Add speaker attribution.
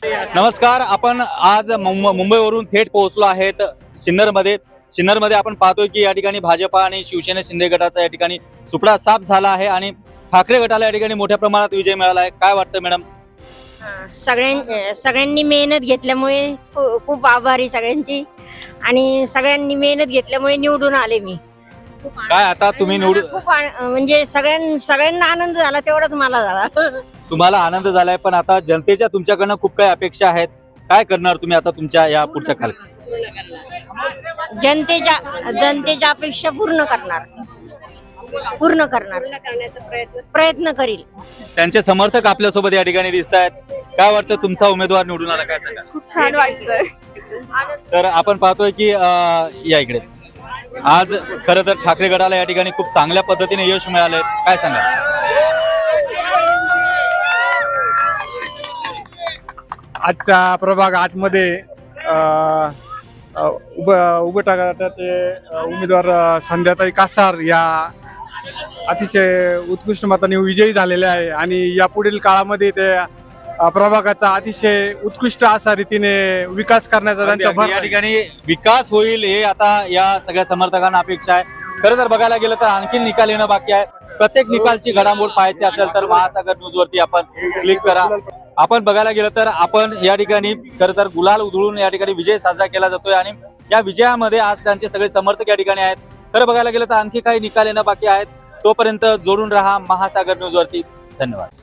Speaker 1: नमस्कार. आपण आज मुंबईवरून थेट पोहोचलो आहेत सिन्नरमध्ये आपण पाहतोय की या ठिकाणी भाजपा आणि शिवसेना शिंदे गटाचा या ठिकाणी सुपडा साफ झाला आहे आणि ठाकरे गटाला या ठिकाणी मोठ्या प्रमाणात विजय मिळाला आहे. काय वाटतं मॅडम?
Speaker 2: सगळ्यांनी मेहनत घेतल्यामुळे खूप आभारी सगळ्यांची, आणि सगळ्यांनी मेहनत घेतल्यामुळे निवडून आले मी.
Speaker 1: काय आता तुम्ही
Speaker 2: मला खूप म्हणजे सगळ्यांना आनंद झाला, तेवढाच मला झाला.
Speaker 1: तुम्हाला आनंद झालाय, पण आता जनतेच्या तुमच्याकडनं खूप काही अपेक्षा आहेत. काय करणार तुम्ही आता तुमच्या या पुढच्या काळात?
Speaker 2: जनतेच्या अपेक्षा पूर्ण करणार प्रयत्न करील.
Speaker 1: त्यांचे समर्थक आपल्यासोबत या ठिकाणी दिसत आहेत. काय वाटतं तुमचा उमेदवार निवडून आला? काय सांगा?
Speaker 2: खूप छान वाटतंय.
Speaker 1: तर आपण पाहतोय की या इकडे आज खरं तर ठाकरे गटाला या ठिकाणी खूप चांगल्या पद्धतीने यश मिळालंय. काय सांगा?
Speaker 3: आजच्या प्रभाग 8 मध्ये उभटा गटाचे उमेदवार संध्याताई कासार या अतिशय उत्कृष्ट मताने विजयी झालेले आहे आणि यापुढील काळामध्ये ते प्रभागाचा अतिशय उत्कृष्ट असा रीतीने विकास करण्याचा त्यांचा भर
Speaker 1: या ठिकाणी विकास होईल हे आता या सगळ्या समर्थकांना अपेक्षा आहे. खरं तर बघायला गेलं तर आणखी निकाल येणं बाकी आहे. प्रत्येक निकालची घडामोड पाहायची असेल तर महासागर न्यूज वरती आपण क्लिक करा. आपण बघायला गेलं तर आपण या ठिकाणी खरं तर गुलाल उधळून या ठिकाणी विजय साजरा केला जातोय आणि या विजयामध्ये आज त्यांचे सगळे समर्थक या ठिकाणी आहेत. खरं बघायला गेलं तर आणखी काही निकाल येणं बाकी आहेत. तोपर्यंत जोडून राहा महासागर न्यूज वरती. धन्यवाद.